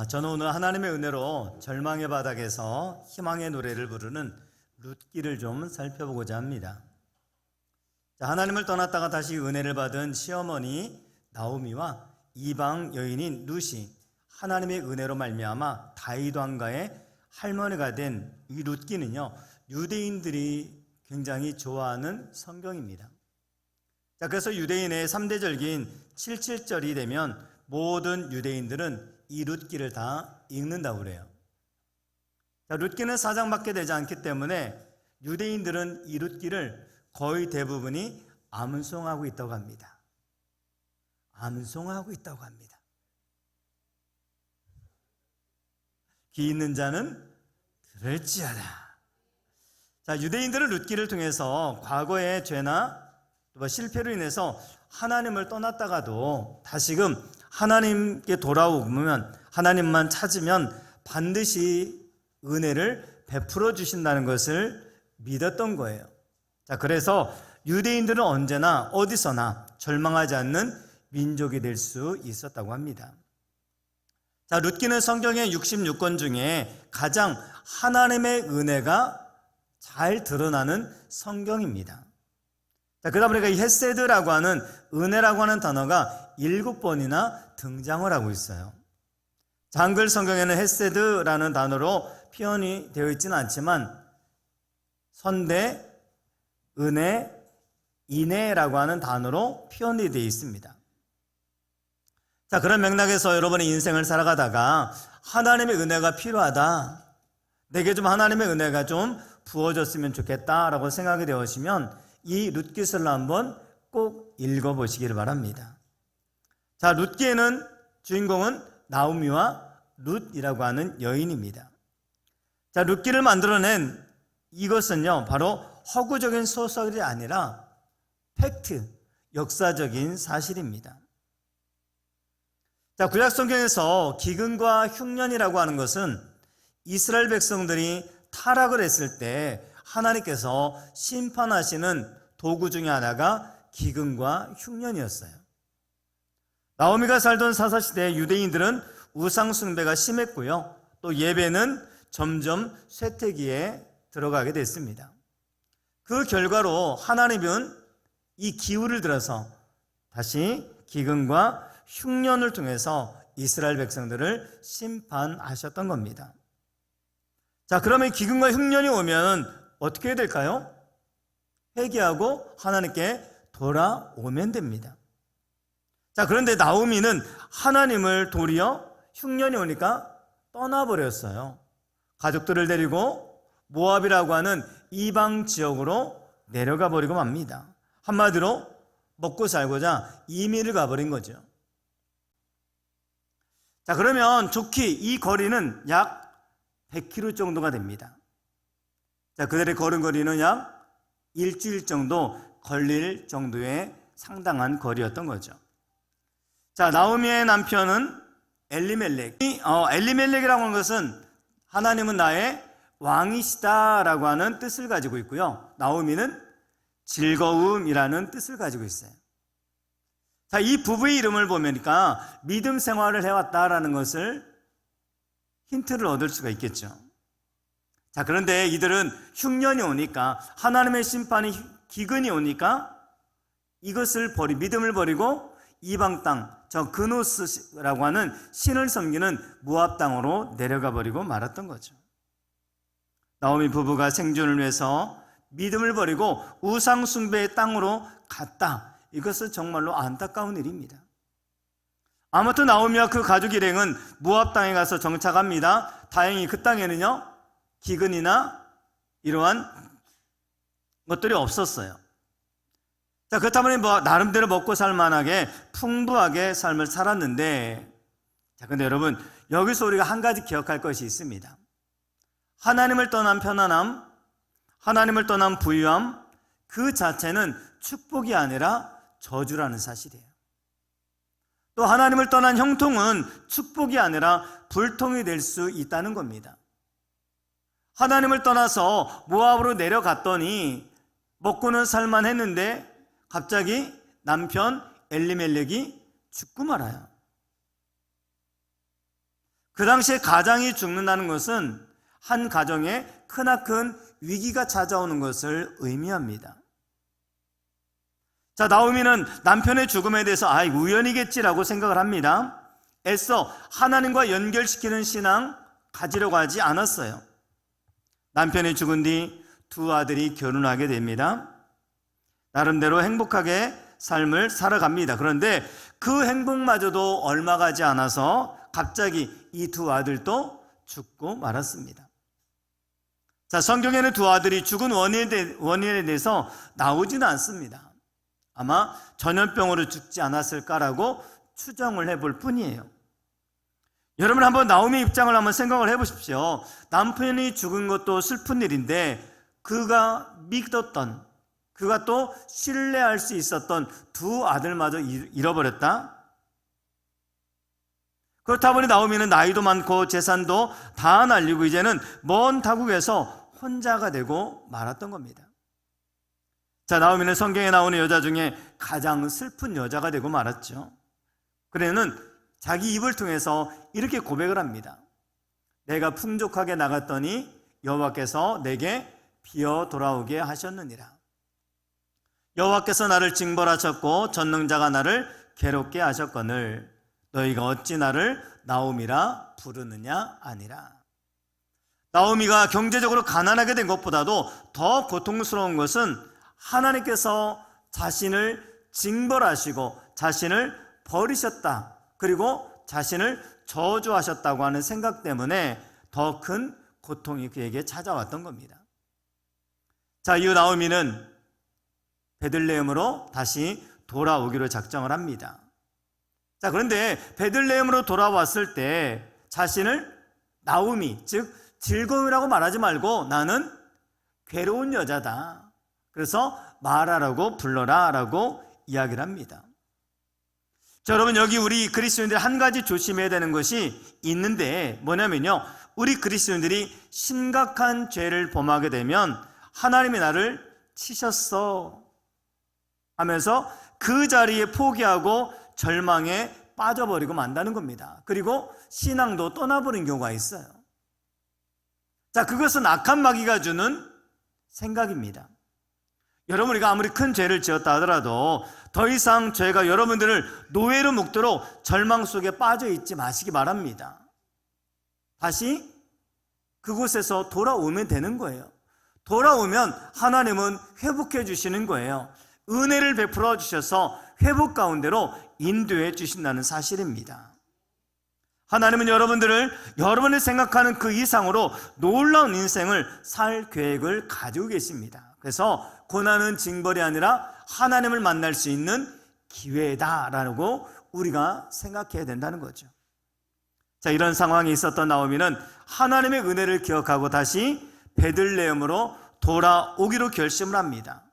저는 오늘 하나님의 은혜로 절망의 바닥에서 희망의 노래를 부르는 룻기를 좀 살펴보고자 합니다. 하나님을 떠났다가 다시 은혜를 받은 시어머니 나오미와 이방 여인인 룻이 하나님의 은혜로 말미암아 다윗 왕가의 할머니가 된 이 룻기는요, 유대인들이 굉장히 좋아하는 성경입니다. 그래서 유대인의 3대 절기인 77절이 되면 모든 유대인들은 이 룻기를 다 읽는다고 그래요. 룻기는 사장밖에 되지 않기 때문에 유대인들은 이 룻기를 거의 대부분이 암송하고 있다고 합니다. 암송하고 있다고 합니다. 귀 있는 자는 들을지어다. 유대인들은 룻기를 통해서 과거의 죄나 실패로 인해서 하나님을 떠났다가도 다시금 하나님께 돌아오면, 하나님만 찾으면 반드시 은혜를 베풀어 주신다는 것을 믿었던 거예요. 그래서 유대인들은 언제나 어디서나 절망하지 않는 민족이 될 수 있었다고 합니다. 룻기는 성경의 66권 중에 가장 하나님의 은혜가 잘 드러나는 성경입니다. 그러다 보니까 이 헤세드라고 하는 은혜라고 하는 단어가 7번이나 등장을 하고 있어요. 한글 성경에는 헤세드라는 단어로 표현이 되어 있지는 않지만 선대, 은혜, 인애라고 하는 단어로 표현이 되어 있습니다. 그런 맥락에서 여러분의 인생을 살아가다가 하나님의 은혜가 필요하다, 내게 좀 하나님의 은혜가 좀 부어졌으면 좋겠다라고 생각이 되시면 이 룻기서를 한번 꼭 읽어보시기를 바랍니다. 룻기에는 주인공은 나오미와 룻이라고 하는 여인입니다. 룻기를 만들어낸 이것은요, 바로 허구적인 소설이 아니라 팩트, 역사적인 사실입니다. 구약 성경에서 기근과 흉년이라고 하는 것은 이스라엘 백성들이 타락을 했을 때 하나님께서 심판하시는 도구 중에 하나가 기근과 흉년이었어요. 나오미가 살던 사사시대 유대인들은 우상숭배가 심했고요, 또 예배는 점점 쇠퇴기에 들어가게 됐습니다. 그 결과로 하나님은 이 기후를 들어서 다시 기근과 흉년을 통해서 이스라엘 백성들을 심판하셨던 겁니다. 그러면 기근과 흉년이 오면 어떻게 해야 될까요? 회개하고 하나님께 돌아오면 됩니다. 그런데 나오미는 하나님을 도리어 흉년이 오니까 떠나버렸어요. 가족들을 데리고 모압이라고 하는 이방 지역으로 내려가 버리고 맙니다. 한마디로 먹고 살고자 이민을 가버린 거죠. 그러면 좋게 이 거리는 약 100km 정도가 됩니다. 그들의 걸은 거리는 약 일주일 정도 걸릴 정도의 상당한 거리였던 거죠. 나오미의 남편은 엘리멜렉. 엘리멜렉이라고 하는 것은 하나님은 나의 왕이시다라고 하는 뜻을 가지고 있고요, 나오미는 즐거움이라는 뜻을 가지고 있어요. 이 부부의 이름을 보니까 믿음 생활을 해왔다라는 것을 힌트를 얻을 수가 있겠죠. 그런데 이들은 흉년이 오니까, 하나님의 심판이, 기근이 오니까 이것을 믿음을 버리고 이방 땅, 그노스라고 하는 신을 섬기는 모압 땅으로 내려가 버리고 말았던 거죠. 나오미 부부가 생존을 위해서 믿음을 버리고 우상 숭배의 땅으로 갔다. 이것은 정말로 안타까운 일입니다. 아무튼 나오미와 그 가족 일행은 모압 땅에 가서 정착합니다. 다행히 그 땅에는요, 기근이나 이러한 것들이 없었어요. 그렇다면 나름대로 먹고 살만하게 풍부하게 삶을 살았는데, 근데 여러분, 여기서 우리가 한 가지 기억할 것이 있습니다. 하나님을 떠난 편안함, 하나님을 떠난 부유함, 그 자체는 축복이 아니라 저주라는 사실이에요. 또 하나님을 떠난 형통은 축복이 아니라 불통이 될 수 있다는 겁니다. 하나님을 떠나서 모압으로 내려갔더니 먹고는 살만했는데 갑자기 남편 엘리멜렉이 죽고 말아요. 그 당시에 가장이 죽는다는 것은 한 가정에 크나큰 위기가 찾아오는 것을 의미합니다. 자, 나오미는 남편의 죽음에 대해서 우연이겠지라고 생각을 합니다. 애써 하나님과 연결시키는 신앙 가지려고 하지 않았어요. 남편이 죽은 뒤 두 아들이 결혼하게 됩니다. 나름대로 행복하게 삶을 살아갑니다. 그런데 그 행복마저도 얼마 가지 않아서 갑자기 이 두 아들도 죽고 말았습니다. 자, 성경에는 두 아들이 죽은 원인에 대해서 나오지는 않습니다. 아마 전염병으로 죽지 않았을까라고 추정을 해볼 뿐이에요. 여러분, 한번 나오미의 입장을 한번 생각을 해보십시오. 남편이 죽은 것도 슬픈 일인데 그가 믿었던, 그가 또 신뢰할 수 있었던 두 아들마저 잃어버렸다? 그렇다 보니 나오미는 나이도 많고 재산도 다 날리고 이제는 먼 타국에서 혼자가 되고 말았던 겁니다. 자, 나오미는 성경에 나오는 여자 중에 가장 슬픈 여자가 되고 말았죠. 그래는 자기 입을 통해서 이렇게 고백을 합니다. 내가 풍족하게 나갔더니 여호와께서 내게 비어 돌아오게 하셨느니라. 여호와께서 나를 징벌하셨고 전능자가 나를 괴롭게 하셨거늘 너희가 어찌 나를 나오미라 부르느냐 아니라. 나오미가 경제적으로 가난하게 된 것보다도 더 고통스러운 것은 하나님께서 자신을 징벌하시고 자신을 버리셨다, 그리고 자신을 저주하셨다고 하는 생각 때문에 더 큰 고통이 그에게 찾아왔던 겁니다. 자, 이후 나오미는 베들레헴으로 다시 돌아오기로 작정을 합니다. 자, 그런데 베들레헴으로 돌아왔을 때 자신을 나오미, 즉 즐거움이라고 말하지 말고 나는 괴로운 여자다, 그래서 마라라고 불러라 라고 이야기를 합니다. 자, 여러분, 여기 우리 그리스도인들이 한 가지 조심해야 되는 것이 있는데 뭐냐면요, 우리 그리스도인들이 심각한 죄를 범하게 되면 하나님이 나를 치셨어 하면서 그 자리에 포기하고 절망에 빠져버리고 만다는 겁니다. 그리고 신앙도 떠나버린 경우가 있어요. 자, 그것은 악한 마귀가 주는 생각입니다. 여러분, 우리가 아무리 큰 죄를 지었다 하더라도 더 이상 죄가 여러분들을 노예로 묶도록 절망 속에 빠져 있지 마시기 바랍니다. 다시 그곳에서 돌아오면 되는 거예요. 돌아오면 하나님은 회복해 주시는 거예요. 은혜를 베풀어 주셔서 회복 가운데로 인도해 주신다는 사실입니다. 하나님은 여러분들을 여러분이 생각하는 그 이상으로 놀라운 인생을 살 계획을 가지고 계십니다. 그래서 고난은 징벌이 아니라 하나님을 만날 수 있는 기회다라고 우리가 생각해야 된다는 거죠. 자, 이런 상황이 있었던 나오미는 하나님의 은혜를 기억하고 다시 베들레헴으로 돌아오기로 결심을 합니다.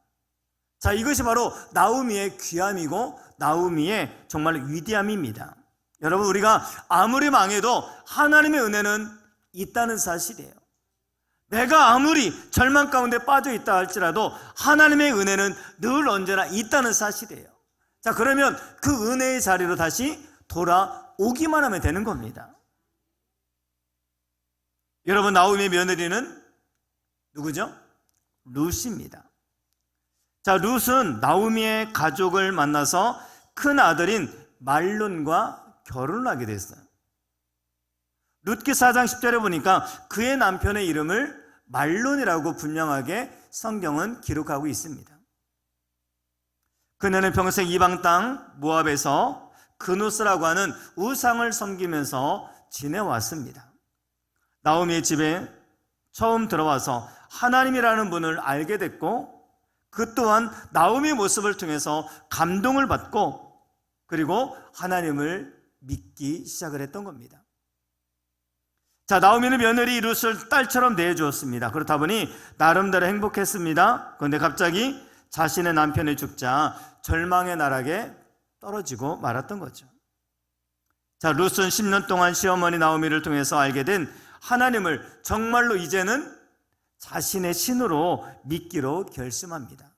자, 이것이 바로 나오미의 귀함이고 나오미의 정말 위대함입니다. 여러분, 우리가 아무리 망해도 하나님의 은혜는 있다는 사실이에요. 내가 아무리 절망 가운데 빠져 있다 할지라도 하나님의 은혜는 늘 언제나 있다는 사실이에요. 자, 그러면 그 은혜의 자리로 다시 돌아오기만 하면 되는 겁니다. 여러분, 나오미의 며느리는 누구죠? 룻입니다. 자, 룻은 나오미의 가족을 만나서 큰 아들인 말론과 결혼을 하게 됐어요. 룻기 4장 10절에 보니까 그의 남편의 이름을 말론이라고 분명하게 성경은 기록하고 있습니다. 그녀는 평생 이방 땅 모압에서 그누스라고 하는 우상을 섬기면서 지내왔습니다. 나오미의 집에 처음 들어와서 하나님이라는 분을 알게 됐고, 그 또한 나오미의 모습을 통해서 감동을 받고 그리고 하나님을 믿기 시작을 했던 겁니다. 자, 나오미는 며느리 룻을 딸처럼 대해주었습니다. 그렇다 보니 나름대로 행복했습니다. 그런데 갑자기 자신의 남편이 죽자 절망의 나락에 떨어지고 말았던 거죠. 자, 룻은 10년 동안 시어머니 나오미를 통해서 알게 된 하나님을 정말로 이제는 자신의 신으로 믿기로 결심합니다.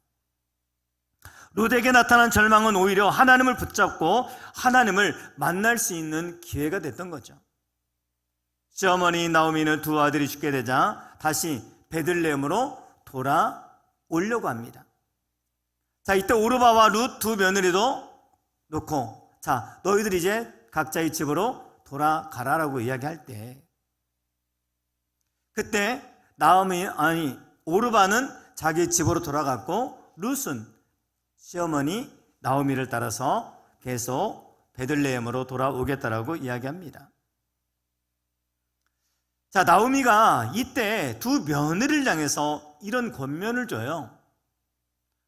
룻에게 나타난 절망은 오히려 하나님을 붙잡고 하나님을 만날 수 있는 기회가 됐던 거죠. 시어머니 나오미는 두 아들이 죽게 되자 다시 베들레헴으로 돌아오려고 합니다. 자, 이때 오르바와 룻 두 며느리도 놓고, 자, 너희들 이제 각자의 집으로 돌아가라라고 이야기할 때, 그때 오르바는 자기 집으로 돌아갔고 룻은 시어머니 나오미를 따라서 계속 베들레헴으로 돌아오겠다라고 이야기합니다. 자, 나오미가 이때 두 며느리를 향해서 이런 권면을 줘요.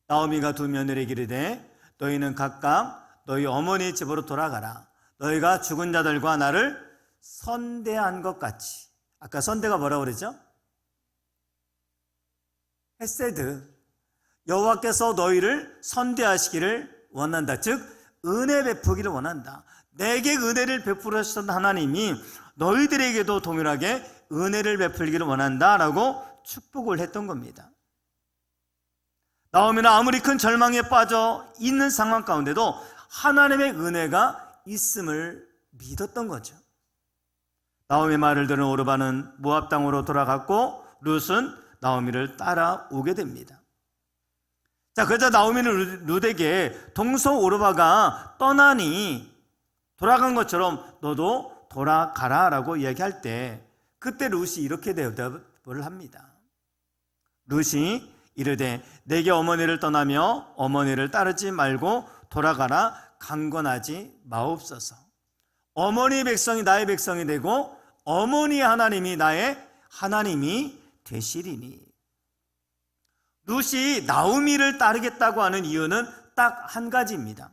나오미가 두 며느리에게 이르되 너희는 각각 너희 어머니 집으로 돌아가라. 너희가 죽은 자들과 나를 선대한 것 같이. 아까 선대가 뭐라고 그랬죠? 헤세드. 여호와께서 너희를 선대하시기를 원한다. 즉 은혜 베푸기를 원한다. 내게 은혜를 베풀으셨던 하나님이 너희들에게도 동일하게 은혜를 베풀기를 원한다라고 축복을 했던 겁니다. 나오미는 아무리 큰 절망에 빠져 있는 상황 가운데도 하나님의 은혜가 있음을 믿었던 거죠. 나오미의 말을 들은 오르바는 모압 땅으로 돌아갔고 룻은 나오미를 따라오게 됩니다. 자, 그러자 나오미는 룻에게 동서 오르바가 떠나니 돌아간 것처럼 너도 돌아가라라고 이야기할 때, 그때 룻이 이렇게 대답을 합니다. 룻이 이르되 내게 어머니를 떠나며 어머니를 따르지 말고 돌아가라. 강권하지 마옵소서. 어머니 백성이 나의 백성이 되고 어머니 하나님이 나의 하나님이 되시리니. 룻이 나오미를 따르겠다고 하는 이유는 딱 한 가지입니다.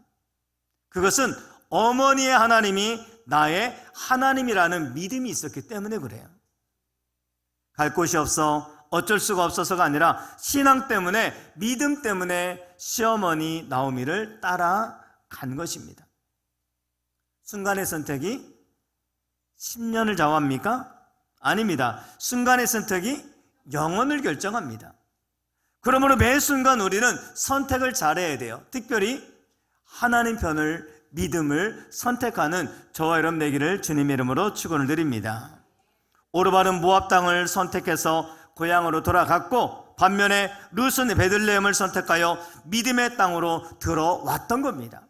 그것은 어머니의 하나님이 나의 하나님이라는 믿음이 있었기 때문에 그래요. 갈 곳이 없어 어쩔 수가 없어서가 아니라 신앙 때문에, 믿음 때문에 시어머니 나오미를 따라간 것입니다. 순간의 선택이 10년을 좌우합니까? 아닙니다. 순간의 선택이 영원을 결정합니다. 그러므로 매 순간 우리는 선택을 잘해야 돼요. 특별히 하나님 편을, 믿음을 선택하는 저와 여러분 되기를 주님의 이름으로 축원을 드립니다. 오르바는 모압 땅을 선택해서 고향으로 돌아갔고, 반면에 룻은 베들레헴을 선택하여 믿음의 땅으로 들어왔던 겁니다.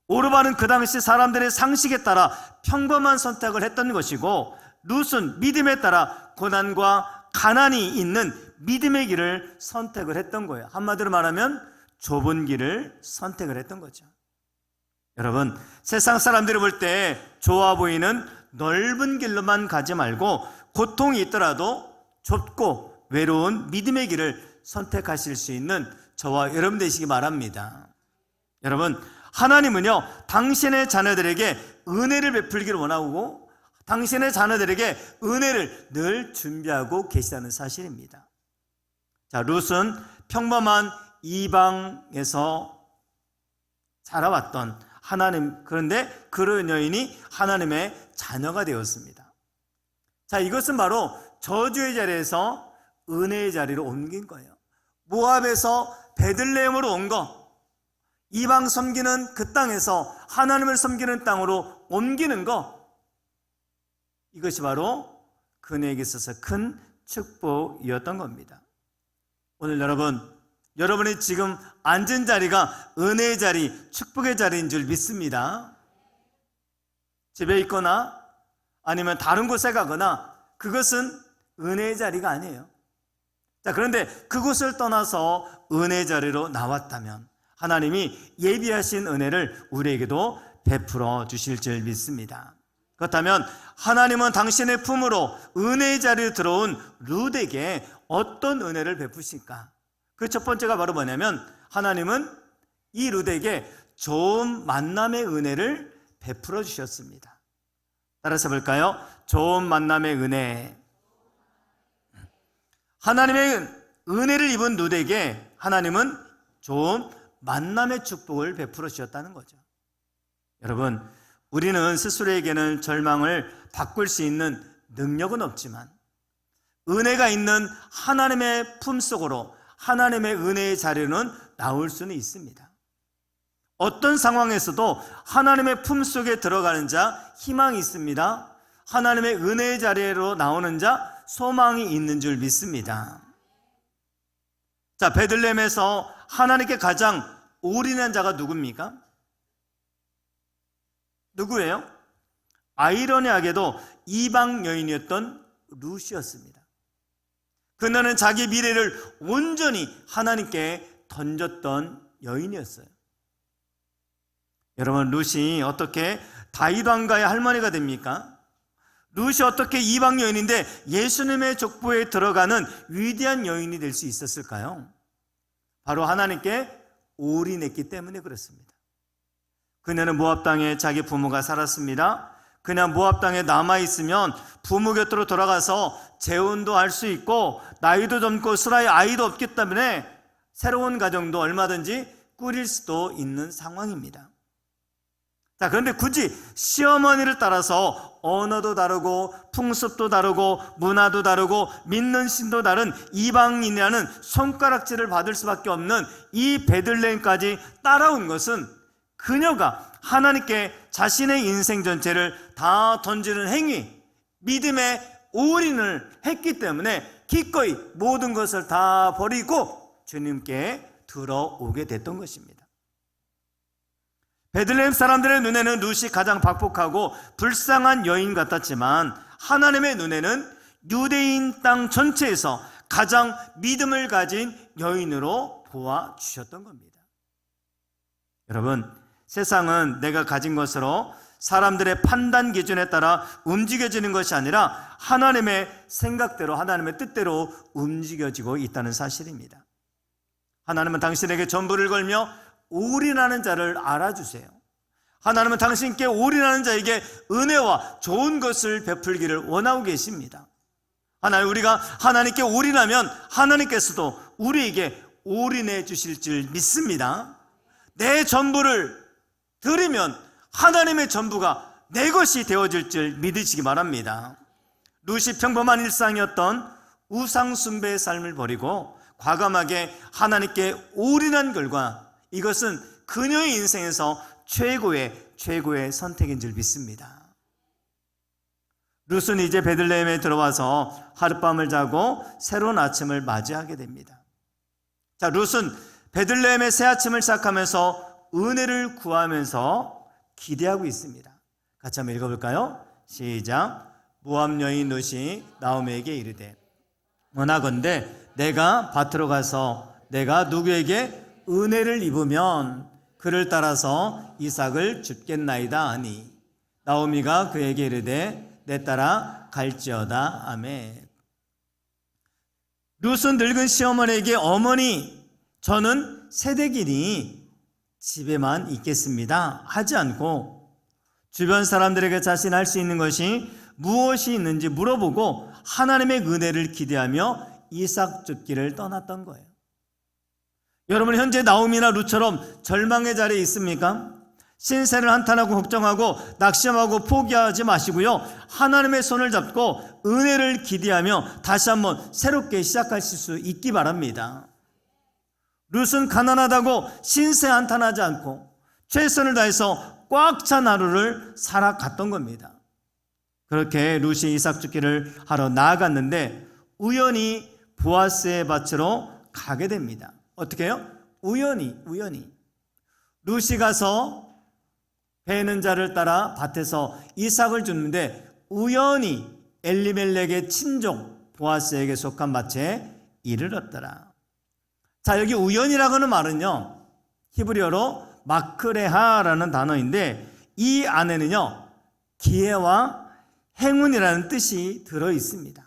오르바는 그 당시 사람들의 상식에 따라 평범한 선택을 했던 것이고, 룻은 믿음에 따라 고난과 가난이 있는 믿음의 길을 선택을 했던 거예요. 한마디로 말하면 좁은 길을 선택을 했던 거죠. 여러분, 세상 사람들이 볼 때 좋아 보이는 넓은 길로만 가지 말고 고통이 있더라도 좁고 외로운 믿음의 길을 선택하실 수 있는 저와 여러분 되시기 바랍니다. 여러분, 하나님은요, 당신의 자녀들에게 은혜를 베풀기를 원하고 당신의 자녀들에게 은혜를 늘 준비하고 계시다는 사실입니다. 자, 룻은 평범한 이방에서 자라왔던 하나님, 그런데 그런 여인이 하나님의 자녀가 되었습니다. 자, 이것은 바로 저주의 자리에서 은혜의 자리로 옮긴 거예요. 모압에서 베들레헴으로 온 거, 이방 섬기는 그 땅에서 하나님을 섬기는 땅으로 옮기는 거, 이것이 바로 그녀에게 있어서 큰 축복이었던 겁니다. 오늘 여러분이 지금 앉은 자리가 은혜의 자리, 축복의 자리인 줄 믿습니다. 집에 있거나 아니면 다른 곳에 가거나 그것은 은혜의 자리가 아니에요. 자, 그런데 그곳을 떠나서 은혜의 자리로 나왔다면 하나님이 예비하신 은혜를 우리에게도 베풀어 주실 줄 믿습니다. 그렇다면 하나님은 당신의 품으로 은혜의 자리에 들어온 룻에게 어떤 은혜를 베푸실까? 그 첫 번째가 바로 뭐냐면, 하나님은 이 룻에게 좋은 만남의 은혜를 베풀어 주셨습니다. 따라서 볼까요? 좋은 만남의 은혜. 하나님의 은혜를 입은 룻에게 하나님은 좋은 만남의 축복을 베풀어 주셨다는 거죠. 여러분, 우리는 스스로에게는 절망을 바꿀 수 있는 능력은 없지만 은혜가 있는 하나님의 품속으로, 하나님의 은혜의 자리로는 나올 수는 있습니다. 어떤 상황에서도 하나님의 품속에 들어가는 자 희망이 있습니다. 하나님의 은혜의 자리로 나오는 자, 소망이 있는 줄 믿습니다. 자, 베들레헴에서 하나님께 가장 올인한 자가 누굽니까? 누구예요? 아이러니하게도 이방 여인이었던 룻이었습니다. 그녀는 자기 미래를 온전히 하나님께 던졌던 여인이었어요. 여러분, 룻이 어떻게 다윗 왕가의 할머니가 됩니까? 룻이 어떻게 이방 여인인데 예수님의 족보에 들어가는 위대한 여인이 될 수 있었을까요? 바로 하나님께 올인했기 때문에 그렇습니다. 그녀는 모압 땅에 자기 부모가 살았습니다. 그냥 모압 땅에 남아있으면 부모 곁으로 돌아가서 재혼도 할 수 있고 나이도 젊고 스라의 아이도 없기 때문에 새로운 가정도 얼마든지 꾸릴 수도 있는 상황입니다. 자, 그런데 굳이 시어머니를 따라서 언어도 다르고 풍습도 다르고 문화도 다르고 믿는 신도 다른 이방인이라는 손가락질을 받을 수밖에 없는 이 베들레헴까지 따라온 것은 그녀가 하나님께 자신의 인생 전체를 다 던지는 행위, 믿음의 올인을 했기 때문에 기꺼이 모든 것을 다 버리고 주님께 들어오게 됐던 것입니다. 베들레헴 사람들의 눈에는 룻이 가장 박복하고 불쌍한 여인 같았지만 하나님의 눈에는 유대인 땅 전체에서 가장 믿음을 가진 여인으로 보아주셨던 겁니다. 여러분, 세상은 내가 가진 것으로 사람들의 판단 기준에 따라 움직여지는 것이 아니라 하나님의 생각대로, 하나님의 뜻대로 움직여지고 있다는 사실입니다. 하나님은 당신에게 전부를 걸며 올인하는 자를 알아주세요. 하나님은 당신께 올인하는 자에게 은혜와 좋은 것을 베풀기를 원하고 계십니다. 하나님, 우리가 하나님께 올인하면 하나님께서도 우리에게 올인해 주실 줄 믿습니다. 내 전부를 드리면 하나님의 전부가 내 것이 되어질 줄 믿으시기 바랍니다. 룻이 평범한 일상이었던 우상 숭배의 삶을 버리고 과감하게 하나님께 올인한 결과 이것은 그녀의 인생에서 최고의 선택인 줄 믿습니다. 룻은 이제 베들레헴에 들어와서 하룻밤을 자고 새로운 아침을 맞이하게 됩니다. 자, 룻은 베들레헴의 새 아침을 시작하면서 은혜를 구하면서 기대하고 있습니다. 같이 한번 읽어볼까요? 시작. 모압 여인 룻이 나오미에게 이르되 원하건대 내가 밭으로 가서 내가 누구에게 은혜를 입으면 그를 따라서 이삭을 줍겠나이다 하니 나오미가 그에게 이르되 내 따라 갈지어다. 아멘. 룻은 늙은 시어머니에게 어머니 저는 새댁이니 집에만 있겠습니다 하지 않고 주변 사람들에게 자신이 할 수 있는 것이 무엇이 있는지 물어보고 하나님의 은혜를 기대하며 이삭 줍기를 떠났던 거예요. 여러분, 현재 나오미나 룻처럼 절망의 자리에 있습니까? 신세를 한탄하고 걱정하고 낙심하고 포기하지 마시고요, 하나님의 손을 잡고 은혜를 기대하며 다시 한번 새롭게 시작하실 수 있기 바랍니다. 룻은 가난하다고 신세 한탄하지 않고 최선을 다해서 꽉 찬 하루를 살아갔던 겁니다. 그렇게 룻이 이삭 줍기를 하러 나아갔는데 우연히 보아스의 밭으로 가게 됩니다. 어떻게 해요? 우연히 룻이 가서 베는 자를 따라 밭에서 이삭을 줍는데 우연히 엘리멜렉의 친족 보아스에게 속한 밭에 이르렀더라. 자, 여기 우연이라고 하는 말은요, 히브리어로 마크레하라는 단어인데 이 안에는요 기회와 행운이라는 뜻이 들어 있습니다.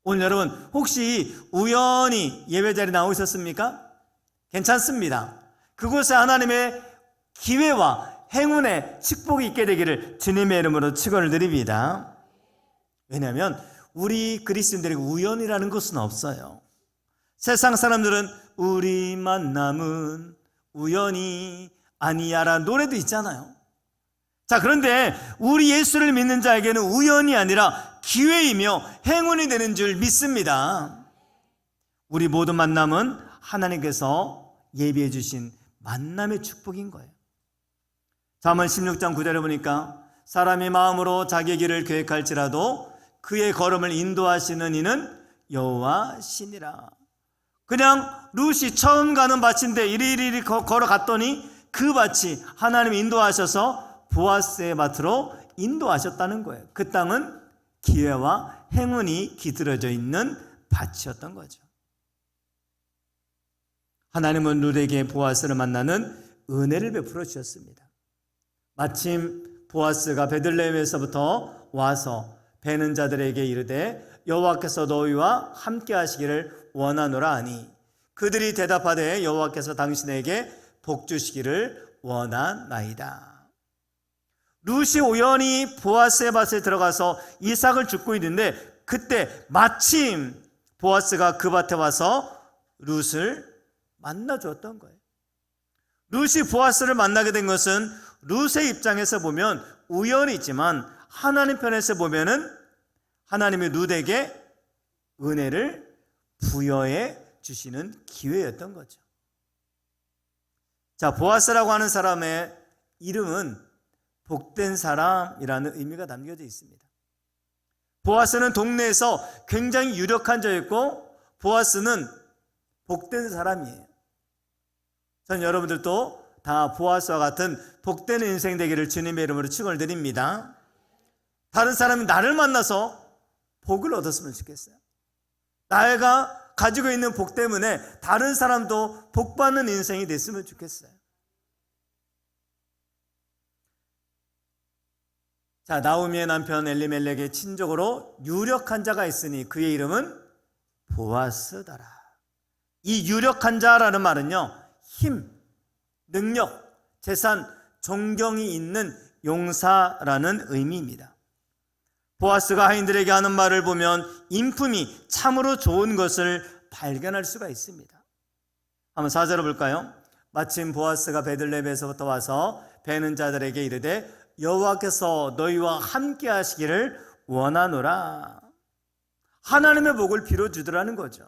오늘 여러분 혹시 우연히 예배자리에 나오셨습니까? 괜찮습니다. 그곳에 하나님의 기회와 행운의 축복이 있게 되기를 주님의 이름으로 축원을 드립니다. 왜냐하면 우리 그리스도인들에게 우연이라는 것은 없어요. 세상 사람들은 우리 만남은 우연이 아니야라는 노래도 있잖아요. 자, 그런데 우리 예수를 믿는 자에게는 우연이 아니라 기회이며 행운이 되는 줄 믿습니다. 우리 모든 만남은 하나님께서 예비해 주신 만남의 축복인 거예요. 잠언 16장 9절에 보니까 사람이 마음으로 자기 길을 계획할지라도 그의 걸음을 인도하시는 이는 여호와시니라. 그냥 룻이 처음 가는 밭인데 이리이리 걸어갔더니 그 밭이 하나님이 인도하셔서 보아스의 밭으로 인도하셨다는 거예요. 그 땅은 기회와 행운이 기들어져 있는 밭이었던 거죠. 하나님은 룻에게 보아스를 만나는 은혜를 베풀어 주셨습니다. 마침 보아스가 베들레헴에서부터 와서 베는 자들에게 이르되 여호와께서 너희와 함께 하시기를 원하노라 하니 그들이 대답하되 여호와께서 당신에게 복 주시기를 원하나이다. 룻이 우연히 보아스의 밭에 들어가서 이삭을 줍고 있는데 그때 마침 보아스가 그 밭에 와서 룻을 만나 주었던 거예요. 룻이 보아스를 만나게 된 것은 룻의 입장에서 보면 우연이지만 하나님 편에서 보면은 하나님이 룻에게 은혜를 부여해 주시는 기회였던 거죠. 자, 보아스라고 하는 사람의 이름은 복된 사람이라는 의미가 담겨져 있습니다. 보아스는 동네에서 굉장히 유력한 자였고 보아스는 복된 사람이에요. 전 여러분들도 다 보아스와 같은 복된 인생 되기를 주님의 이름으로 축원을 드립니다. 다른 사람이 나를 만나서 복을 얻었으면 좋겠어요. 내가 가지고 있는 복 때문에 다른 사람도 복받는 인생이 됐으면 좋겠어요. 자, 나오미의 남편 엘리멜렉의 친족으로 유력한 자가 있으니 그의 이름은 보아스더라. 이 유력한 자라는 말은요, 힘, 능력, 재산, 존경이 있는 용사라는 의미입니다. 보아스가 하인들에게 하는 말을 보면 인품이 참으로 좋은 것을 발견할 수가 있습니다. 한번 4절을 볼까요? 마침 보아스가 베들레헴에서부터 와서 베는 자들에게 이르되 여호와께서 너희와 함께 하시기를 원하노라. 하나님의 복을 빌어주더라는 거죠.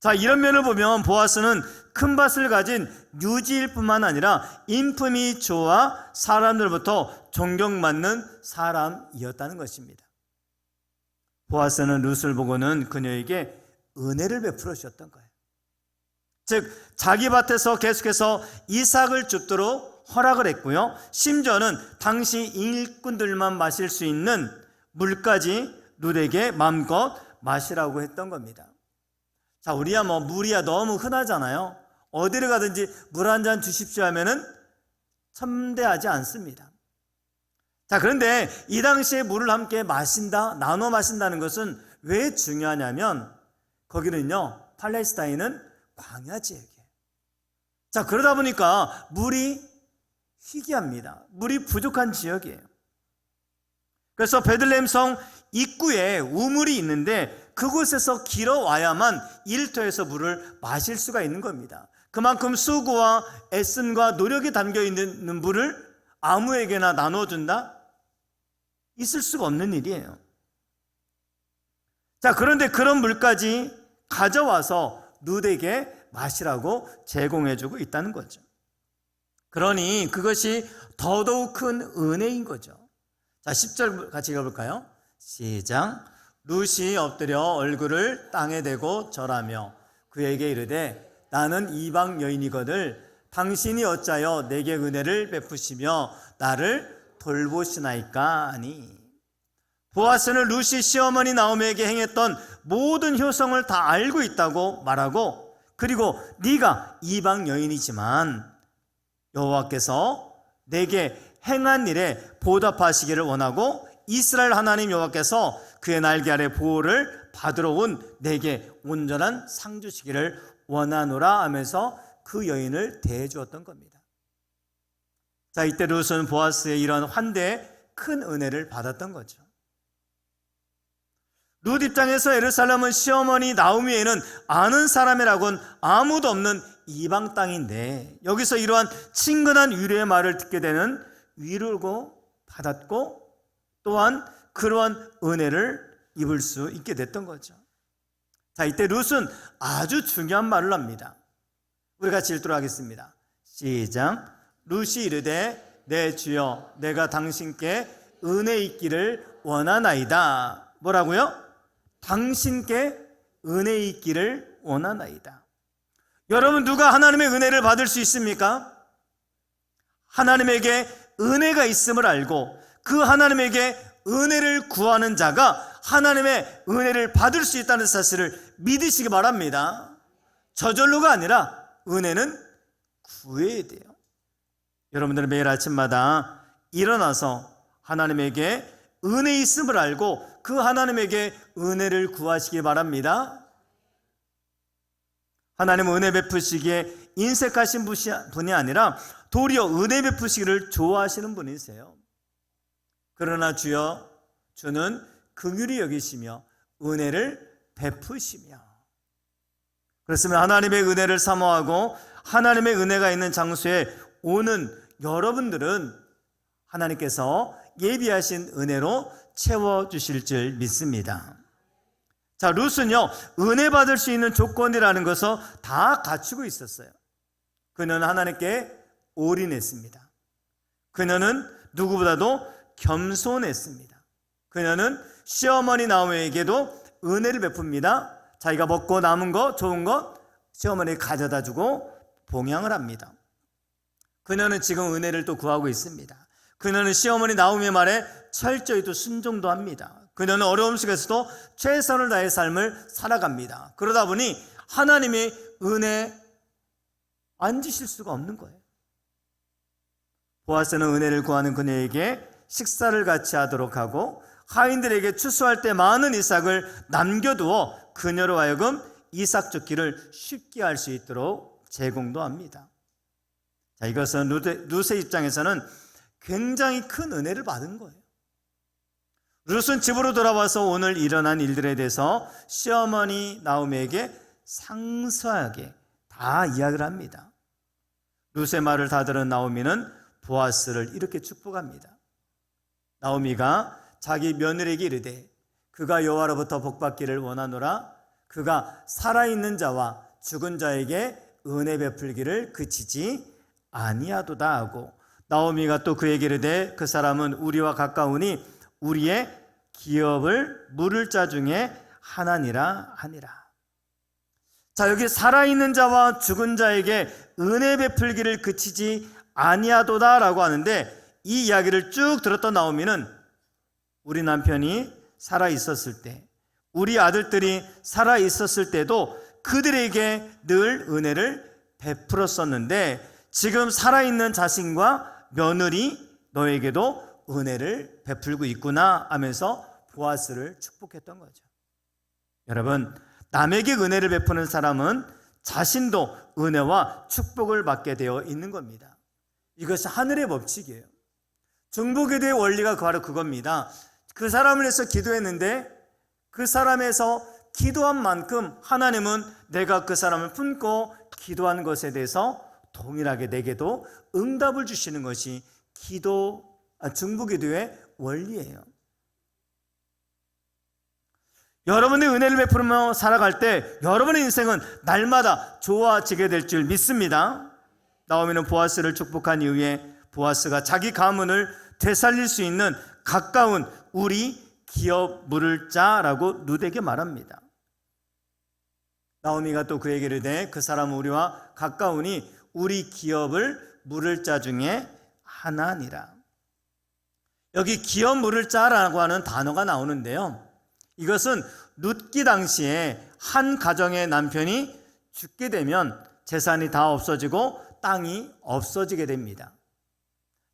자, 이런 면을 보면 보아스는 큰 밭을 가진 유지일 뿐만 아니라 인품이 좋아 사람들부터 존경받는 사람이었다는 것입니다. 보아스는 룻을 보고는 그녀에게 은혜를 베풀어 주셨던 거예요. 즉 자기 밭에서 계속해서 이삭을 줍도록 허락을 했고요, 심지어는 당시 일꾼들만 마실 수 있는 물까지 룻에게 마음껏 마시라고 했던 겁니다. 자, 우리야 물이야 너무 흔하잖아요. 어디를 가든지 물 한 잔 주십시오 하면은 첨대하지 않습니다. 자, 그런데 이 당시에 물을 함께 마신다, 나눠 마신다는 것은 왜 중요하냐면 거기는요, 팔레스타인은 광야 지역이에요. 자, 그러다 보니까 물이 희귀합니다. 물이 부족한 지역이에요. 그래서 베들레헴 성 입구에 우물이 있는데 그곳에서 길어와야만 일터에서 물을 마실 수가 있는 겁니다. 그만큼 수고와 애씀과 노력이 담겨있는 물을 아무에게나 나눠준다? 있을 수가 없는 일이에요. 자, 그런데 그런 물까지 가져와서 룻에게 마시라고 제공해주고 있다는 거죠. 그러니 그것이 더더욱 큰 은혜인 거죠. 자, 10절 같이 읽어볼까요? 시작. 룻이 엎드려 얼굴을 땅에 대고 절하며 그에게 이르되 나는 이방 여인이거늘 당신이 어찌하여 내게 은혜를 베푸시며 나를 돌보시나이까 하니. 보아스는 룻이 시어머니 나오미에게 행했던 모든 효성을 다 알고 있다고 말하고, 그리고 네가 이방 여인이지만 여호와께서 내게 행한 일에 보답하시기를 원하고 이스라엘 하나님 여호와께서 그의 날개 아래 보호를 받으러 온 내게 온전한 상 주시기를 원하노라 하면서 그 여인을 대해주었던 겁니다. 자, 이때 룻은 보아스의 이런 환대에 큰 은혜를 받았던 거죠. 룻 입장에서 예루살렘은 시어머니 나오미에는 아는 사람이라고는 아무도 없는 이방 땅인데 여기서 이러한 친근한 위로의 말을 듣게 되는 위로고 받았고 또한 그러한 은혜를 입을 수 있게 됐던 거죠. 자, 이때 룻은 아주 중요한 말을 합니다. 우리 같이 읽도록 하겠습니다. 시작. 룻이 이르되 내 주여 내가 당신께 은혜 있기를 원하나이다. 뭐라고요? 당신께 은혜 있기를 원하나이다. 여러분, 누가 하나님의 은혜를 받을 수 있습니까? 하나님에게 은혜가 있음을 알고 그 하나님에게 은혜를 구하는 자가 하나님의 은혜를 받을 수 있다는 사실을 믿으시기 바랍니다. 저절로가 아니라 은혜는 구해야 돼요. 여러분들은 매일 아침마다 일어나서 하나님에게 은혜 있음을 알고 그 하나님에게 은혜를 구하시기 바랍니다. 하나님은 은혜 베푸시기에 인색하신 분이 아니라 도리어 은혜 베푸시기를 좋아하시는 분이세요. 그러나 주여, 주는 긍휼히 여기시며 은혜를 베푸시며. 그렇으면 하나님의 은혜를 사모하고 하나님의 은혜가 있는 장소에 오는 여러분들은 하나님께서 예비하신 은혜로 채워주실 줄 믿습니다. 자, 룻은요, 은혜 받을 수 있는 조건이라는 것을 다 갖추고 있었어요. 그녀는 하나님께 올인했습니다. 그녀는 누구보다도 겸손했습니다. 그녀는 시어머니 나오미에게도 은혜를 베풉니다. 자기가 먹고 남은 거, 좋은 거 시어머니에게 가져다 주고 봉양을 합니다. 그녀는 지금 은혜를 또 구하고 있습니다. 그녀는 시어머니 나오미의 말에 철저히 또 순종도 합니다. 그녀는 어려움 속에서도 최선을 다해 삶을 살아갑니다. 그러다 보니 하나님의 은혜 안 주실 수가 없는 거예요. 보아스는 은혜를 구하는 그녀에게 식사를 같이 하도록 하고 하인들에게 추수할 때 많은 이삭을 남겨두어 그녀로 하여금 이삭 줍기를 쉽게 할 수 있도록 제공도 합니다. 자, 이것은 룻의 입장에서는 굉장히 큰 은혜를 받은 거예요. 룻은 집으로 돌아와서 오늘 일어난 일들에 대해서 시어머니 나오미에게 상세하게 다 이야기를 합니다. 룻의 말을 다 들은 나오미는 보아스를 이렇게 축복합니다. 나오미가 자기 며느리에게 이르되 그가 여호와로부터 복받기를 원하노라. 그가 살아있는 자와 죽은 자에게 은혜 베풀기를 그치지 아니하도다 하고, 나오미가 또 그에게 이르되 그 사람은 우리와 가까우니 우리의 기업을 물을 자 중에 하나니라 하니라. 자, 여기 살아있는 자와 죽은 자에게 은혜 베풀기를 그치지 아니하도다 라고 하는데, 이 이야기를 쭉 들었던 나오미는 우리 남편이 살아있었을 때, 우리 아들들이 살아있었을 때도 그들에게 늘 은혜를 베풀었었는데 지금 살아있는 자신과 며느리 너에게도 은혜를 베풀고 있구나 하면서 보아스를 축복했던 거죠. 여러분, 남에게 은혜를 베푸는 사람은 자신도 은혜와 축복을 받게 되어 있는 겁니다. 이것이 하늘의 법칙이에요. 중보기도의 원리가 바로 그겁니다. 그 사람을 위해서 기도했는데 그 사람에서 기도한 만큼 하나님은 내가 그 사람을 품고 기도한 것에 대해서 동일하게 내게도 응답을 주시는 것이 중보기도의 원리예요. 여러분의 은혜를 베푸며 살아갈 때 여러분의 인생은 날마다 좋아지게 될 줄 믿습니다. 나오미는 보아스를 축복한 이후에 보아스가 자기 가문을 되살릴 수 있는 가까운 우리 기업 물을 자라고 룻에게 말합니다. 나오미가 또 그에게 이르되 그 사람은 우리와 가까우니 우리 기업을 물을 자 중에 하나니라. 여기 기업 물을 자라고 하는 단어가 나오는데요, 이것은 룻기 당시에 한 가정의 남편이 죽게 되면 재산이 다 없어지고 땅이 없어지게 됩니다.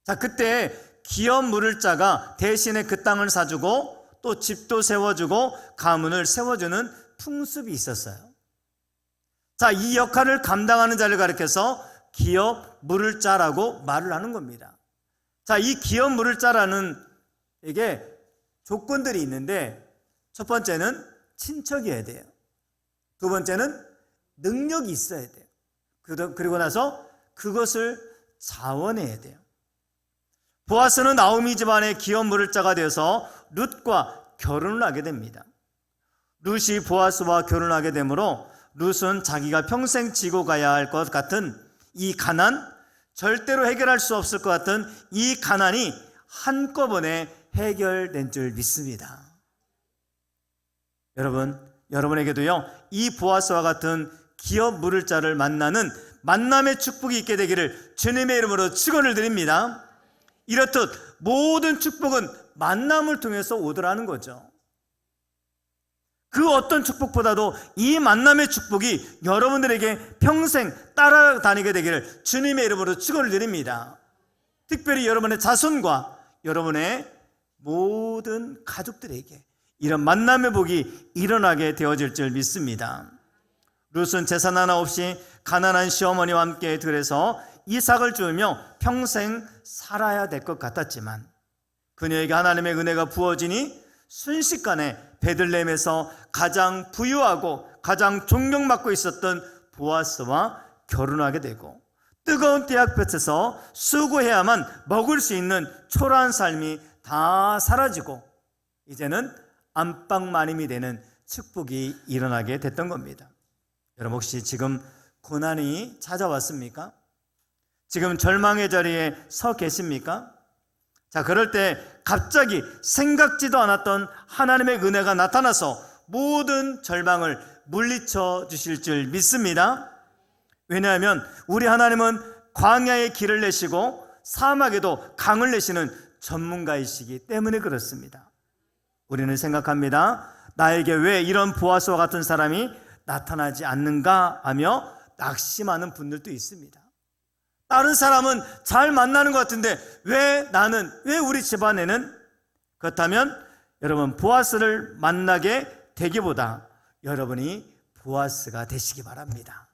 자, 그때 기업 물을 자가 대신에 그 땅을 사주고 또 집도 세워주고 가문을 세워주는 풍습이 있었어요. 자, 이 역할을 감당하는 자를 가리켜서 기업 물을 자라고 말을 하는 겁니다. 자, 이 기업 물을 자라는 이게 조건들이 있는데, 첫 번째는 친척이어야 돼요. 두 번째는 능력이 있어야 돼요. 그리고 나서 그것을 자원해야 돼요. 보아스는 나오미 집안의 기업 물을 자가 되어서 룻과 결혼을 하게 됩니다. 룻이 보아스와 결혼하게 되므로 룻은 자기가 평생 지고 가야 할 것 같은 이 가난, 절대로 해결할 수 없을 것 같은 이 가난이 한꺼번에 해결된 줄 믿습니다. 여러분, 여러분에게도요, 이 보아스와 같은 기업 물을 자를 만나는 만남의 축복이 있게 되기를 주님의 이름으로 축원을 드립니다. 이렇듯 모든 축복은 만남을 통해서 오더라는 거죠. 그 어떤 축복보다도 이 만남의 축복이 여러분들에게 평생 따라다니게 되기를 주님의 이름으로 축원을 드립니다. 특별히 여러분의 자손과 여러분의 모든 가족들에게 이런 만남의 복이 일어나게 되어질 줄 믿습니다. 룻은 재산 하나 없이 가난한 시어머니와 함께 들에서 이삭을 주우며 평생 살아야 될 것 같았지만 그녀에게 하나님의 은혜가 부어지니 순식간에 베들레헴에서 가장 부유하고 가장 존경받고 있었던 보아스와 결혼하게 되고 뜨거운 떼약볕에서 수고해야만 먹을 수 있는 초라한 삶이 다 사라지고 이제는 안방마님이 되는 축복이 일어나게 됐던 겁니다. 여러분 혹시 지금 고난이 찾아왔습니까? 지금 절망의 자리에 서 계십니까? 자, 그럴 때 갑자기 생각지도 않았던 하나님의 은혜가 나타나서 모든 절망을 물리쳐 주실 줄 믿습니다. 왜냐하면 우리 하나님은 광야에 길을 내시고 사막에도 강을 내시는 전문가이시기 때문에 그렇습니다. 우리는 생각합니다. 나에게 왜 이런 보아스와 같은 사람이 나타나지 않는가 하며 낙심하는 분들도 있습니다. 다른 사람은 잘 만나는 것 같은데 왜 우리 집안에는? 그렇다면 여러분 보아스를 만나게 되기보다 여러분이 보아스가 되시기 바랍니다.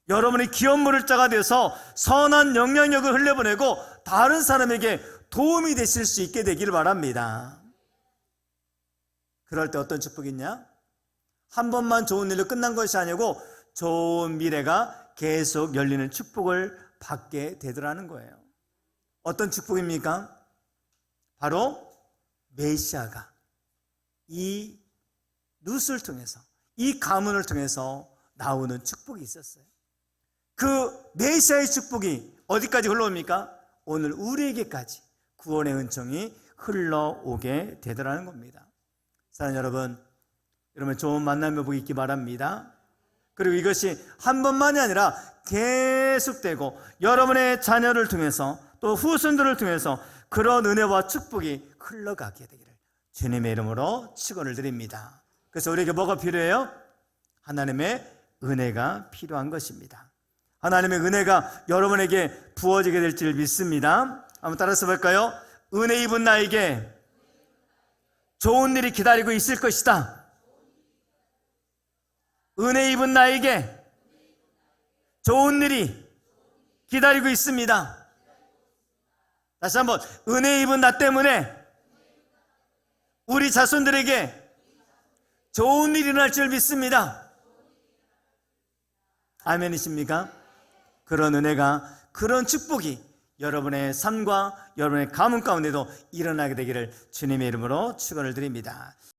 여러분이 기업 물을 자가 되어서 선한 영향력을 흘려보내고 다른 사람에게 도움이 되실 수 있게 되기를 바랍니다. 그럴 때 어떤 축복이 있냐? 한 번만 좋은 일로 끝난 것이 아니고 좋은 미래가 계속 열리는 축복을 받게 되더라는 거예요. 어떤 축복입니까? 바로 메시아가 이 룻을 통해서 이 가문을 통해서 나오는 축복이 있었어요. 그 메시아의 축복이 어디까지 흘러옵니까? 오늘 우리에게까지 구원의 은총이 흘러오게 되더라는 겁니다. 사랑하는 여러분 좋은 만남의 복이 있기 바랍니다. 그리고 이것이 한 번만이 아니라 계속되고 여러분의 자녀를 통해서 또 후손들을 통해서 그런 은혜와 축복이 흘러가게 되기를 주님의 이름으로 축원을 드립니다. 그래서 우리에게 뭐가 필요해요? 하나님의 은혜가 필요한 것입니다. 하나님의 은혜가 여러분에게 부어지게 될 줄 믿습니다. 한번 따라서 볼까요? 은혜 입은 나에게 좋은 일이 기다리고 있을 것이다. 은혜 입은 나에게 좋은 일이 기다리고 있습니다. 다시 한번, 은혜 입은 나 때문에 우리 자손들에게 좋은 일이 일어날 줄 믿습니다. 아멘이십니까? 그런 은혜가, 그런 축복이 여러분의 삶과 여러분의 가문 가운데도 일어나게 되기를 주님의 이름으로 축원을 드립니다.